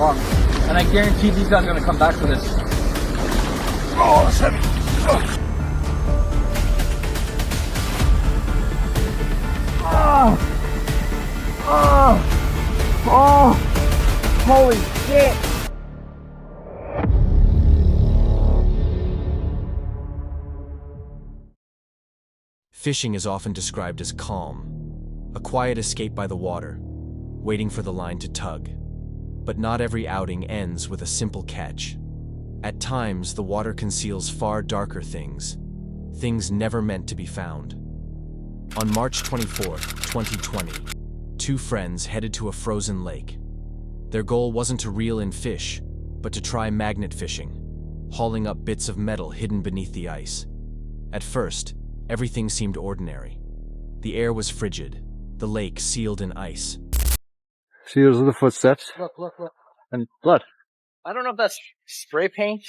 long. And I guarantee these guys are gonna come back for this. Oh, that's heavy. Oh. Oh. Oh. Holy shit. Fishing is often described as calm, a quiet escape by the water, waiting for the line to tug. But not every outing ends with a simple catch. At times, the water conceals far darker things never meant to be found. On March 24, 2020, two friends headed to a frozen lake. Their goal wasn't to reel in fish, but to try magnet fishing, hauling up bits of metal hidden beneath the ice. At first, everything seemed ordinary. The air was frigid, the lake sealed in ice. See, those are the footsteps. Look. And blood. I don't know if that's spray paint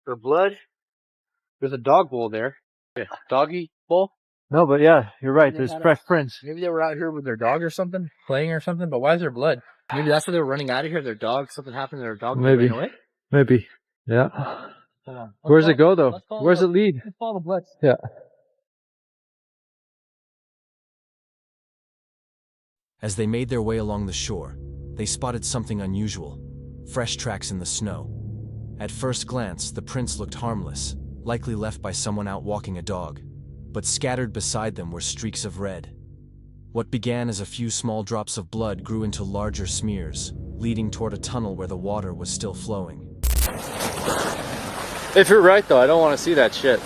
or blood. There's a dog bowl there. Yeah. Doggy bowl. No, but yeah, you're right. There's fresh prints. Maybe they were out here with their dog or something, playing or something, but why is there blood? Maybe that's why they were running out of here. Their dog, something happened to their dog. Maybe. Away? Maybe. Yeah. Hold on. Where's it go, though? Where's it lead? Let's follow the blood. Yeah. As they made their way along the shore, they spotted something unusual: fresh tracks in the snow. At first glance, the prints looked harmless, likely left by someone out walking a dog. But scattered beside them were streaks of red. What began as a few small drops of blood grew into larger smears, leading toward a tunnel where the water was still flowing. If you're right, though, I don't want to see that shit.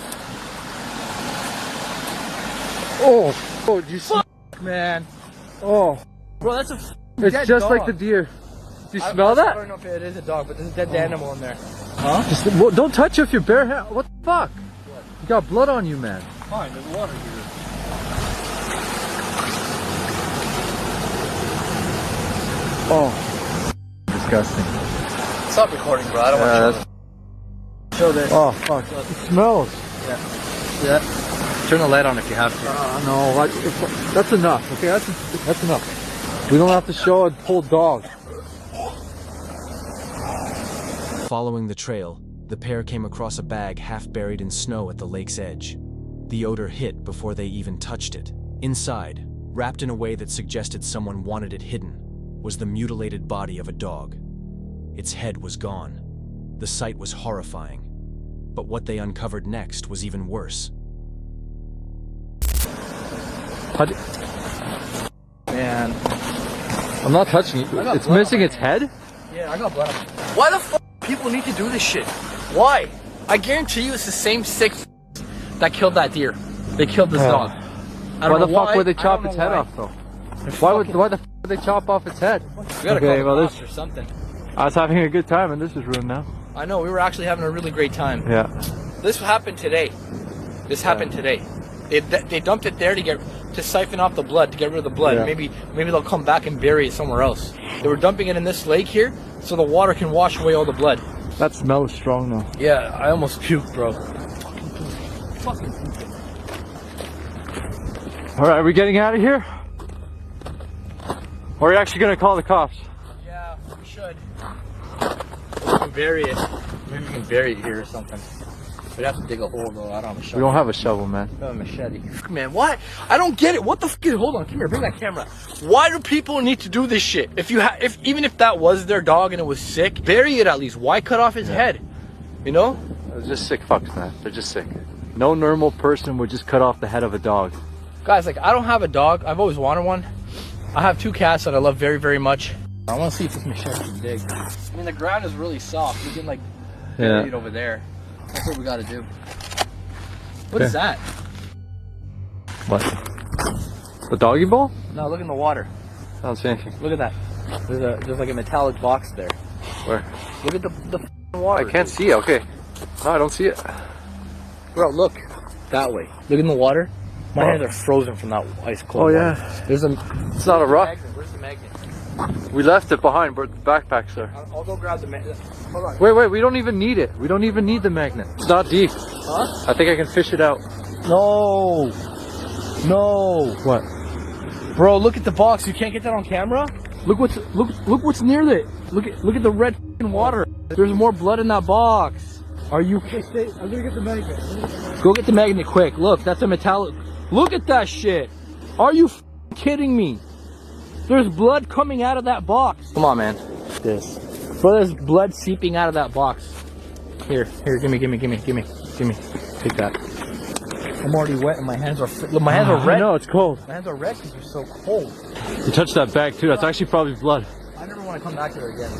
Oh, do you see? Man. Oh, Bro, that's a it's dead just dog. like the deer. Do you smell that? I don't know if it is a dog, but there's a dead animal in there. Huh? Well, don't touch it with your bare hand. What the fuck? What? You got blood on you, man. Fine, there's water here. Oh, disgusting. Stop recording, bro. I don't want to show this. Oh, fuck. It smells. Yeah. See that? Turn the light on if you have to. No, that's enough. Okay, that's enough. We don't have to show a whole dog. Following the trail, the pair came across a bag half buried in snow at the lake's edge. The odor hit before they even touched it. Inside, wrapped in a way that suggested someone wanted it hidden, was the mutilated body of a dog. Its head was gone. The sight was horrifying. But what they uncovered next was even worse. Man. I'm not touching it. It's missing its head? Yeah, I got blood on it. Why the fuck people need to do this shit? Why? I guarantee you it's the same sick that killed that deer. They killed this dog. Why the fuck would they chop its head off, though? Why the fuck would they chop off its head? We gotta call the cops or something. I was having a good time and this is ruined now. I know, we were actually having a really great time. Yeah. This happened today. This happened today. They dumped it there to siphon off the blood, to get rid of the blood. Yeah. Maybe they'll come back and bury it somewhere else. They were dumping it in this lake here so the water can wash away all the blood. That smell is strong though. Yeah, I almost puked, bro. Fucking puke. Alright, are we getting out of here? Or are you actually gonna call the cops? Yeah, we should. We can bury it. Maybe we can bury it here or something. We'd have to dig a hole though. I don't have a shovel. We don't have a shovel, man. I have a machete. Man, why? I don't get it. What the fuck? Hold on, come here, bring that camera. Why do people need to do this shit? Even if that was their dog and it was sick, bury it at least. Why cut off his head? You know? They're just sick fucks, man. They're just sick. No normal person would just cut off the head of a dog. Guys, like, I don't have a dog. I've always wanted one. I have two cats that I love very, very much. I want to see if this machete can dig. I mean, the ground is really soft. We can, like, bury it over there. That's what we gotta do. What is that? What? The doggy bowl? No, look in the water. I don't see anything. Look at that. There's like a metallic box there. Where? Look at the water. I can't see it. Okay. No, I don't see it. Bro, look. That way. Look in the water. My hands are frozen from that ice cold water. Yeah. There's a... It's not a rock. Where's the magnet? We left it behind, but the backpack's there. I'll go grab the magnet. Hold on. Wait, we don't even need it. We don't even need the magnet. It's not deep. Huh? I think I can fish it out. No. No. What? Bro, look at the box. You can't get that on camera? Look what's near it. Look at the red water. There's more blood in that box. Are you? I'm gonna get the magnet. Go get the magnet quick. Look, that's a metallic. Look at that shit. Are you kidding me? There's blood coming out of that box. Come on, man. This. Bro, there's blood seeping out of that box. Here, gimme. Take that. I'm already wet and my hands are red. No, it's cold. My hands are red because they're so cold. You touched that bag too. That's actually probably blood. I never want to come back there again.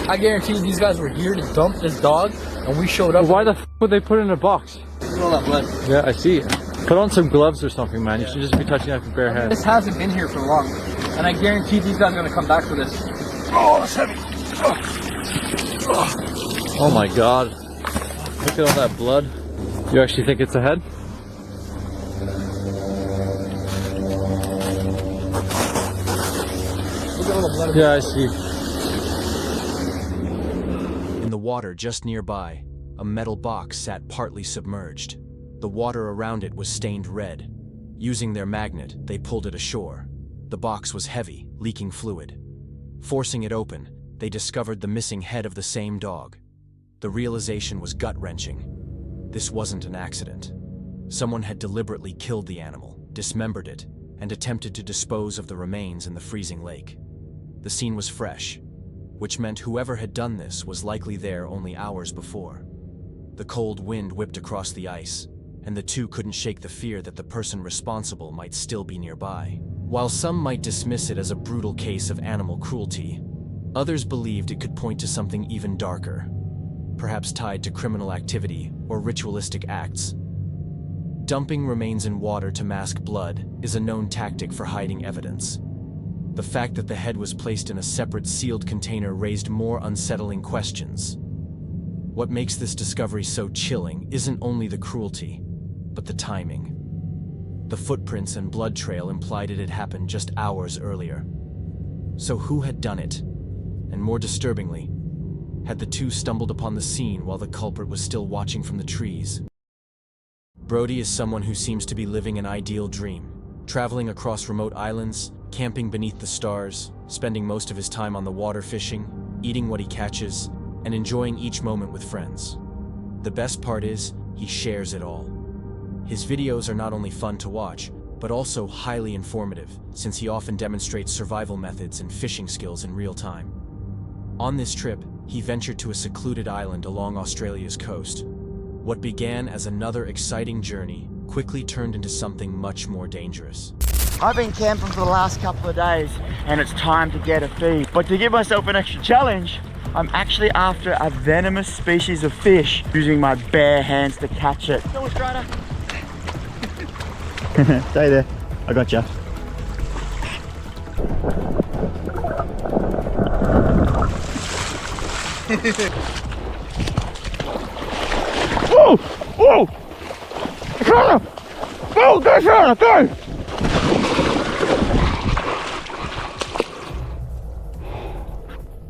I guarantee you these guys were here to dump this dog and we showed up. Why the f would they put it in a box? Look at all that blood. Yeah, I see. Put on some gloves or something, man. You should just be touching that with bare hands. This hasn't been here for long. And I guarantee these guys are going to come back for this. Oh, that's heavy. Oh my god. Look at all that blood. You actually think it's a head? Yeah, I see. In the water just nearby, a metal box sat partly submerged. The water around it was stained red. Using their magnet, they pulled it ashore. The box was heavy, leaking fluid. Forcing it open, they discovered the missing head of the same dog. The realization was gut-wrenching. This wasn't an accident. Someone had deliberately killed the animal, dismembered it, and attempted to dispose of the remains in the freezing lake. The scene was fresh, which meant whoever had done this was likely there only hours before. The cold wind whipped across the ice, and the two couldn't shake the fear that the person responsible might still be nearby. While some might dismiss it as a brutal case of animal cruelty, others believed it could point to something even darker, perhaps tied to criminal activity or ritualistic acts. Dumping remains in water to mask blood is a known tactic for hiding evidence. The fact that the head was placed in a separate sealed container raised more unsettling questions. What makes this discovery so chilling isn't only the cruelty, but the timing. The footprints and blood trail implied it had happened just hours earlier. So who had done it? And more disturbingly, had the two stumbled upon the scene while the culprit was still watching from the trees? Brody is someone who seems to be living an ideal dream, traveling across remote islands, camping beneath the stars, spending most of his time on the water fishing, eating what he catches, and enjoying each moment with friends. The best part is, he shares it all. His videos are not only fun to watch, but also highly informative, since he often demonstrates survival methods and fishing skills in real time. On this trip, he ventured to a secluded island along Australia's coast. What began as another exciting journey quickly turned into something much more dangerous. I've been camping for the last couple of days and it's time to get a feed. But to give myself an extra challenge, I'm actually after a venomous species of fish, using my bare hands to catch it. Go, Strider. Stay there, I got you. Whoa! Whoa! Strider! Go, go, Strider, go!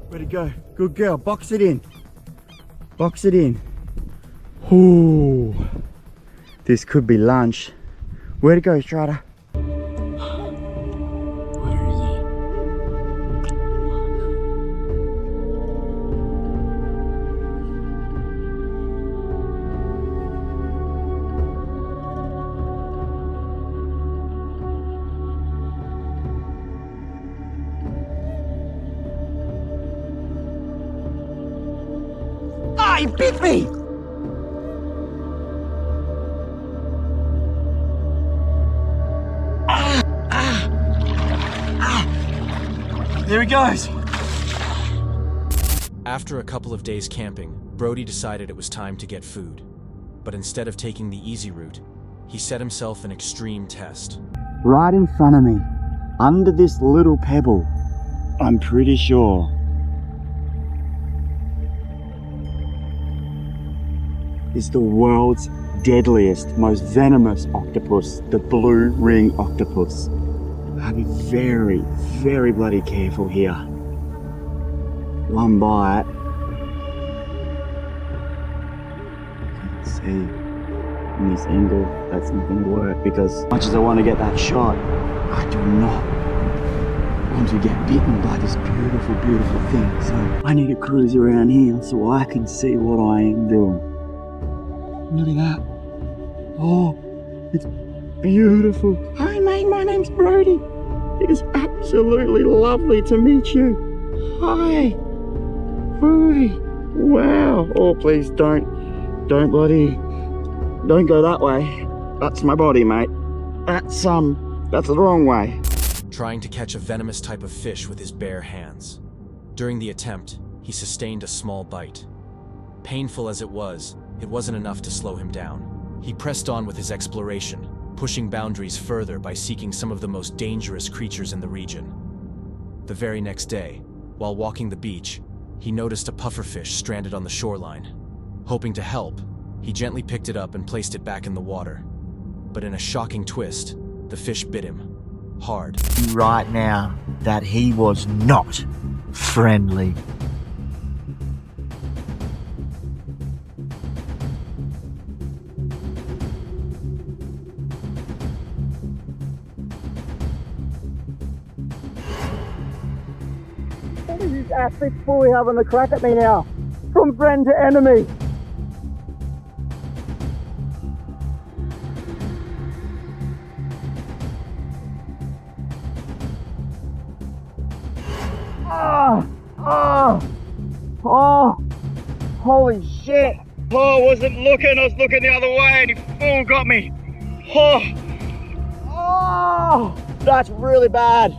Where'd it go? Good girl, box it in. Box it in. Ooh. This could be lunch. Where'd it go, Strider? Where is he? Ah, he bit me! There he goes! After a couple of days camping, Brody decided it was time to get food. But instead of taking the easy route, he set himself an extreme test. Right in front of me, under this little pebble, I'm pretty sure. Is the world's deadliest, most venomous octopus, the blue ring octopus. I'll be very, very bloody careful here. One bite. Can't see. In this angle, that's not going to work because as much as I want to get that shot, I do not to get bitten by this beautiful, beautiful thing. So I need to cruise around here so I can see what I am doing. Look at that. Oh, it's beautiful. Hi mate, my name's Brody. It is absolutely lovely to meet you. Hi. Brody. Wow. Oh, please don't go that way. That's my body, mate. That's the wrong way. Trying to catch a venomous type of fish with his bare hands. During the attempt, he sustained a small bite. Painful as it wasn't enough to slow him down. He pressed on with his exploration, pushing boundaries further by seeking some of the most dangerous creatures in the region. The very next day, while walking the beach, he noticed a pufferfish stranded on the shoreline. Hoping to help, he gently picked it up and placed it back in the water. But in a shocking twist, the fish bit him, hard. Right now that he was not friendly. He's actually fully having a crack at me now, from friend to enemy. Oh, holy shit. Oh, I wasn't looking, I was looking the other way and he full got me. Oh, that's really bad.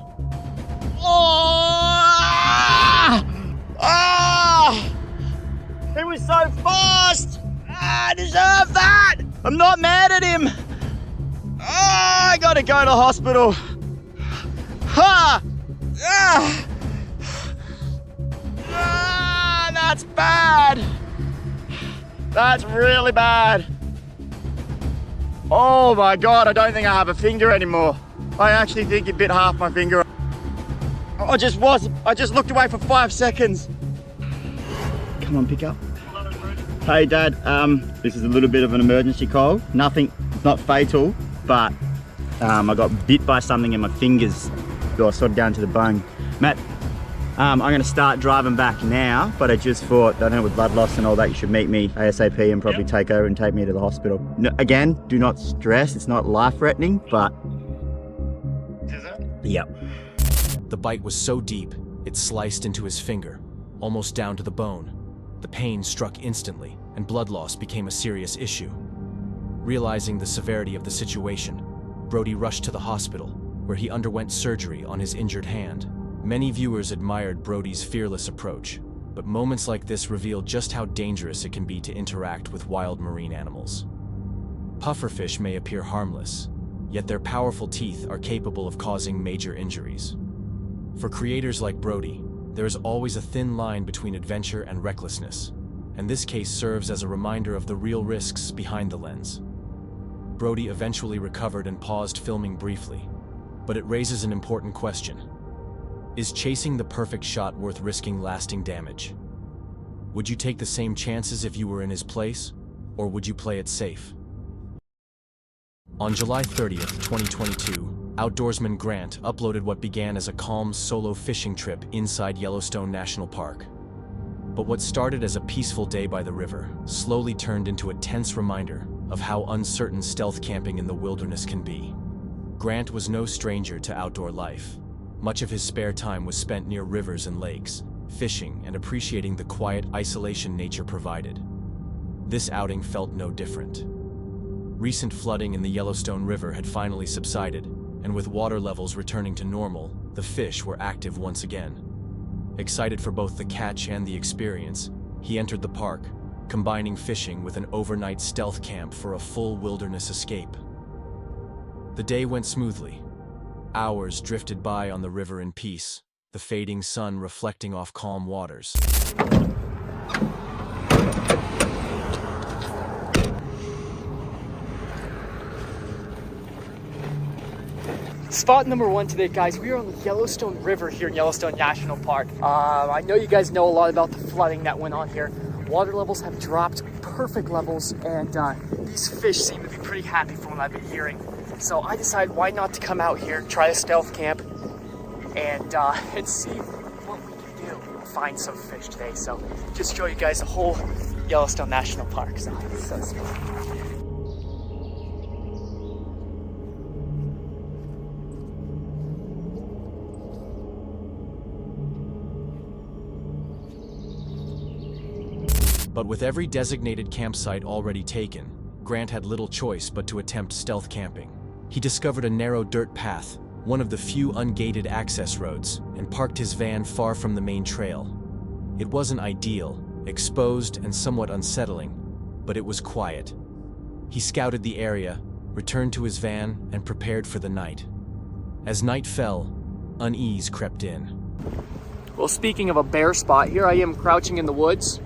He was so fast. I deserve that. I'm not mad at him. I gotta go to hospital. That's bad. That's really bad. Oh my God, I don't think I have a finger anymore. I actually think it bit half my finger. I just looked away for 5 seconds. Come on, pick up. Hey Dad, this is a little bit of an emergency call. Nothing, not fatal, but I got bit by something and my fingers got sort of down to the bone. Matt, I'm gonna start driving back now, but I just thought, I know with blood loss and all that, you should meet me ASAP and probably take over and take me to the hospital. No, again, do not stress, it's not life-threatening, but... Is it? Yep. The bite was so deep, it sliced into his finger, almost down to the bone. The pain struck instantly, and blood loss became a serious issue. Realizing the severity of the situation, Brody rushed to the hospital, where he underwent surgery on his injured hand. Many viewers admired Brody's fearless approach, but moments like this reveal just how dangerous it can be to interact with wild marine animals. Pufferfish may appear harmless, yet their powerful teeth are capable of causing major injuries. For creators like Brody, there is always a thin line between adventure and recklessness, and this case serves as a reminder of the real risks behind the lens. Brody eventually recovered and paused filming briefly, but it raises an important question. Is chasing the perfect shot worth risking lasting damage? Would you take the same chances if you were in his place, or would you play it safe? On July 30th, 2022, outdoorsman Grant uploaded what began as a calm solo fishing trip inside Yellowstone National Park. But what started as a peaceful day by the river slowly turned into a tense reminder of how uncertain stealth camping in the wilderness can be. Grant was no stranger to outdoor life. Much of his spare time was spent near rivers and lakes, fishing and appreciating the quiet isolation nature provided. This outing felt no different. Recent flooding in the Yellowstone River had finally subsided, and with water levels returning to normal, the fish were active once again. Excited for both the catch and the experience, he entered the park, combining fishing with an overnight stealth camp for a full wilderness escape. The day went smoothly. Hours drifted by on the river in peace, the fading sun reflecting off calm waters. Spot number one today, guys. We are on the Yellowstone River here in Yellowstone National Park. I know you guys know a lot about the flooding that went on here. Water levels have dropped perfect levels, and these fish seem to be pretty happy from what I've been hearing. So I decided why not to come out here, try a stealth camp, and see what we can do. Find some fish today. So just show you guys the whole Yellowstone National Park. So it's so small. But with every designated campsite already taken, Grant had little choice but to attempt stealth camping. He discovered a narrow dirt path, one of the few ungated access roads, and parked his van far from the main trail. It wasn't ideal, exposed and somewhat unsettling, but it was quiet. He scouted the area, returned to his van, and prepared for the night. As night fell, unease crept in. Well, speaking of a bear spot, here I am crouching in the woods,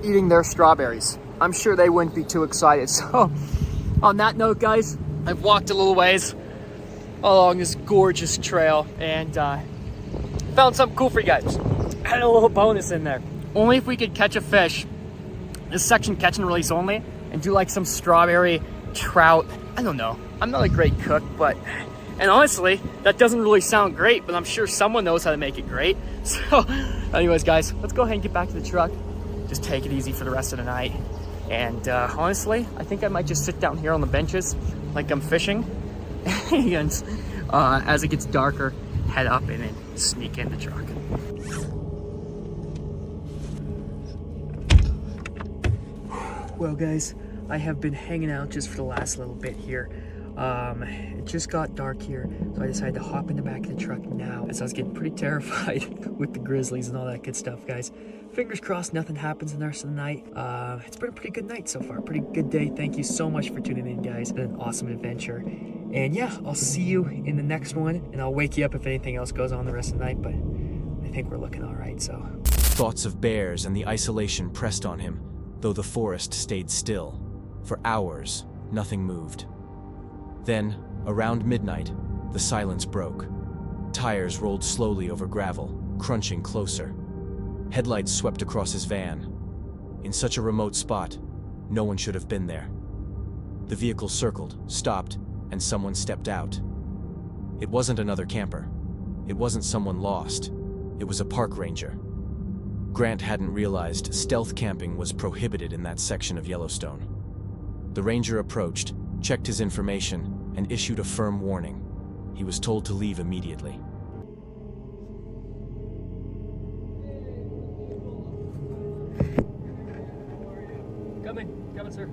eating their strawberries. I'm sure they wouldn't be too excited. So on that note, guys, I've walked a little ways along this gorgeous trail and found something cool for you guys. Had a little bonus in there. Only if we could catch a fish, this section catch and release only, and do like some strawberry trout. I don't know, I'm not a great cook, and honestly, that doesn't really sound great, but I'm sure someone knows how to make it great. So anyways, guys, let's go ahead and get back to the truck. Just take it easy for the rest of the night. And honestly, I think I might just sit down here on the benches like I'm fishing. And as it gets darker, head up and then sneak in the truck. Well, guys, I have been hanging out just for the last little bit here. It just got dark here, so I decided to hop in the back of the truck now, as I was getting pretty terrified with the grizzlies and all that good stuff, guys. Fingers crossed nothing happens in the rest of the night. It's been a pretty good night so far, pretty good day. Thank you so much for tuning in, guys. It's been an awesome adventure. And yeah, I'll see you in the next one, and I'll wake you up if anything else goes on the rest of the night, but I think we're looking all right, so. Thoughts of bears and the isolation pressed on him, though the forest stayed still. For hours, nothing moved. Then, around midnight, the silence broke. Tires rolled slowly over gravel, crunching closer. Headlights swept across his van. In such a remote spot, no one should have been there. The vehicle circled, stopped, and someone stepped out. It wasn't another camper. It wasn't someone lost. It was a park ranger. Grant hadn't realized stealth camping was prohibited in that section of Yellowstone. The ranger approached, checked his information, and issued a firm warning. He was told to leave immediately. Coming, sir.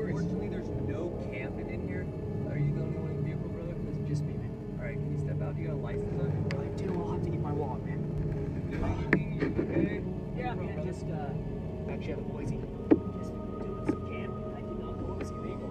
Unfortunately, there's no camping in here. Are you the only one in the vehicle, brother? It's just me, man. All right, can you step out? Do you got a license on you? I do. I'll have to get my wallet, man. Okay? Yeah, man. Just actually out of Boise. Just doing some camping. I did not know it was illegal.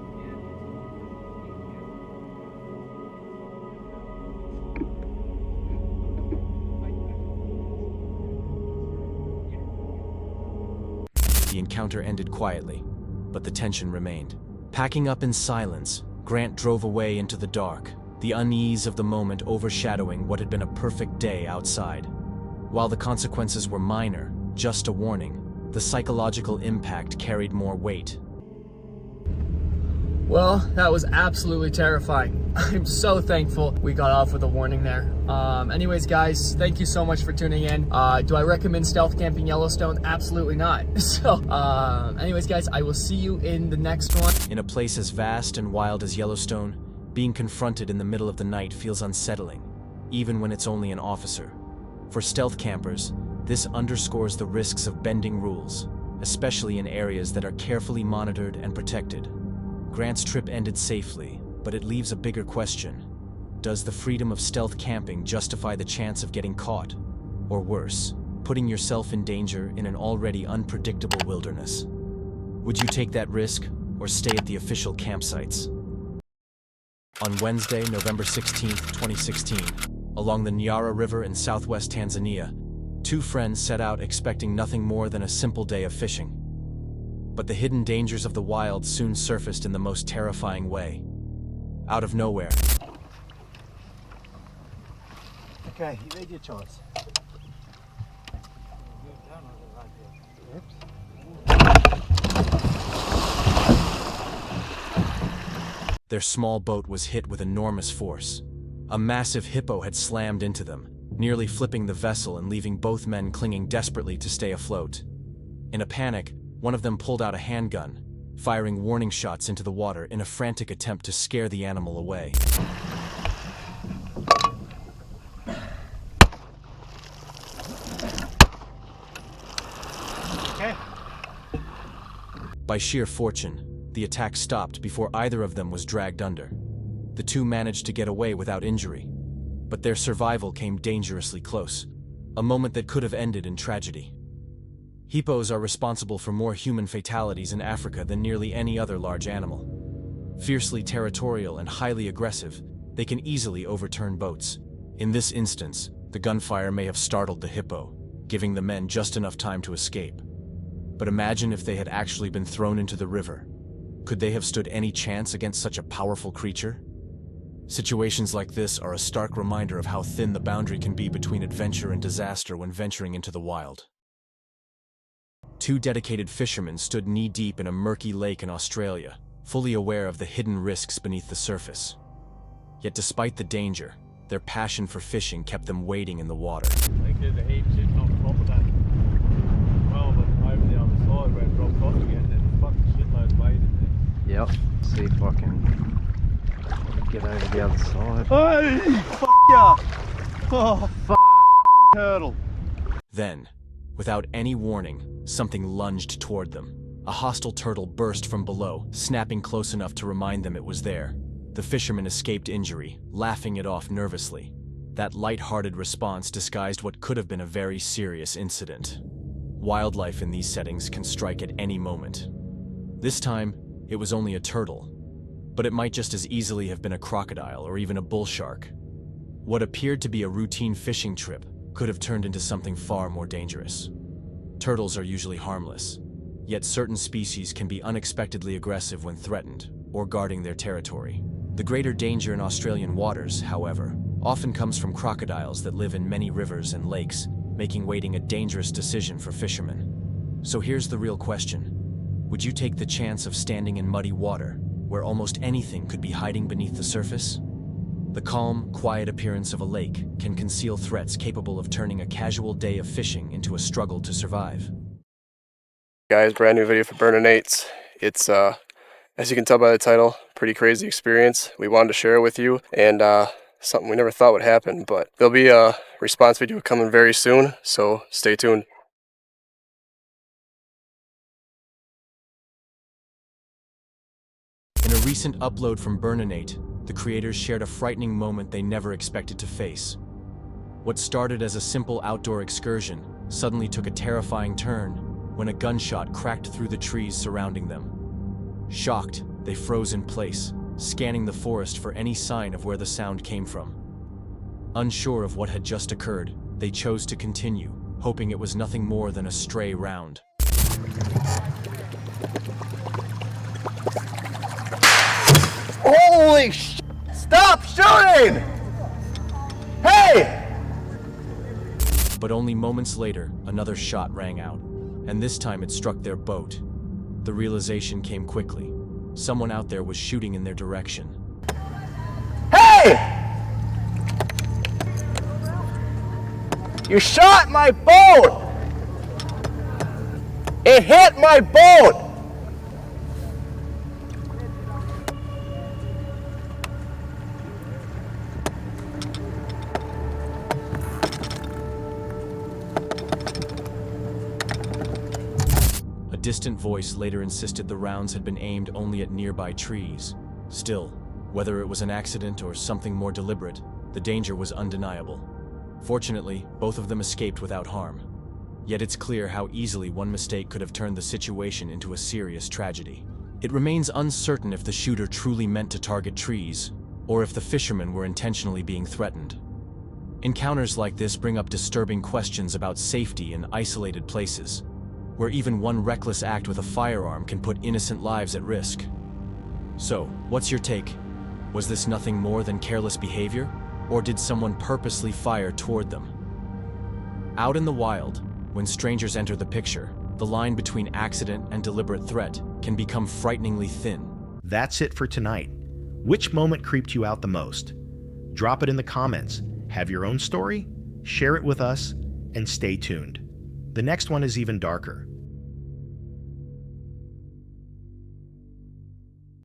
The encounter ended quietly, but the tension remained. Packing up in silence, Grant drove away into the dark, the unease of the moment overshadowing what had been a perfect day outside. While the consequences were minor, just a warning, the psychological impact carried more weight. Well, that was absolutely terrifying. I'm so thankful we got off with a warning there. Anyways, guys, thank you so much for tuning in. Do I recommend stealth camping Yellowstone? Absolutely not. So, anyways, guys, I will see you in the next one. In a place as vast and wild as Yellowstone, being confronted in the middle of the night feels unsettling, even when it's only an officer. For stealth campers, this underscores the risks of bending rules, especially in areas that are carefully monitored and protected. Grant's trip ended safely, but it leaves a bigger question. Does the freedom of stealth camping justify the chance of getting caught? Or worse, putting yourself in danger in an already unpredictable wilderness? Would you take that risk, or stay at the official campsites? On Wednesday, November 16, 2016, along the Nyara River in southwest Tanzania, two friends set out expecting nothing more than a simple day of fishing. But the hidden dangers of the wild soon surfaced in the most terrifying way. Out of nowhere. Okay, you made your choice. Their small boat was hit with enormous force. A massive hippo had slammed into them, nearly flipping the vessel and leaving both men clinging desperately to stay afloat. In a panic, one of them pulled out a handgun, firing warning shots into the water in a frantic attempt to scare the animal away. Okay. By sheer fortune, the attack stopped before either of them was dragged under. The two managed to get away without injury, but their survival came dangerously close, a moment that could have ended in tragedy. Hippos are responsible for more human fatalities in Africa than nearly any other large animal. Fiercely territorial and highly aggressive, they can easily overturn boats. In this instance, the gunfire may have startled the hippo, giving the men just enough time to escape. But imagine if they had actually been thrown into the river. Could they have stood any chance against such a powerful creature? Situations like this are a stark reminder of how thin the boundary can be between adventure and disaster when venturing into the wild. Two dedicated fishermen stood knee-deep in a murky lake in Australia, fully aware of the hidden risks beneath the surface. Yet despite the danger, their passion for fishing kept them wading in the water. I think there's a heap sitting on top of that. Well, but over the other side where it drops off again, there's fucking shitloads of weight in there. Yep. See if I can get over the other side. Hey! Fuck ya! Oh, fuck! Turtle. Then, without any warning, something lunged toward them. A hostile turtle burst from below, snapping close enough to remind them it was there. The fishermen escaped injury, laughing it off nervously. That light-hearted response disguised what could have been a very serious incident. Wildlife in these settings can strike at any moment. This time, it was only a turtle, but it might just as easily have been a crocodile or even a bull shark. What appeared to be a routine fishing trip could have turned into something far more dangerous. Turtles are usually harmless, yet certain species can be unexpectedly aggressive when threatened or guarding their territory. The greater danger in Australian waters, however, often comes from crocodiles that live in many rivers and lakes, making wading a dangerous decision for fishermen. So here's the real question. Would you take the chance of standing in muddy water, where almost anything could be hiding beneath the surface? The calm, quiet appearance of a lake can conceal threats capable of turning a casual day of fishing into a struggle to survive. Guys, brand new video for Burning Eights. It's, as you can tell by the title, pretty crazy experience. We wanted to share it with you, and something we never thought would happen, but there'll be a response video coming very soon, so stay tuned. In a recent upload from Burninate, the creators shared a frightening moment they never expected to face. What started as a simple outdoor excursion suddenly took a terrifying turn when a gunshot cracked through the trees surrounding them. Shocked, they froze in place, scanning the forest for any sign of where the sound came from. Unsure of what had just occurred, they chose to continue, hoping it was nothing more than a stray round. Holy sh! Stop shooting! Hey! But only moments later, another shot rang out, and this time it struck their boat. The realization came quickly. Someone out there was shooting in their direction. Hey! You shot my boat! It hit my boat! A distant voice later insisted the rounds had been aimed only at nearby trees. Still, whether it was an accident or something more deliberate, the danger was undeniable. Fortunately, both of them escaped without harm. Yet it's clear how easily one mistake could have turned the situation into a serious tragedy. It remains uncertain if the shooter truly meant to target trees, or if the fishermen were intentionally being threatened. Encounters like this bring up disturbing questions about safety in isolated places, where even one reckless act with a firearm can put innocent lives at risk. So, what's your take? Was this nothing more than careless behavior, or did someone purposely fire toward them? Out in the wild, when strangers enter the picture, the line between accident and deliberate threat can become frighteningly thin. That's it for tonight. Which moment creeped you out the most? Drop it in the comments. Have your own story? Share it with us, and stay tuned. The next one is even darker.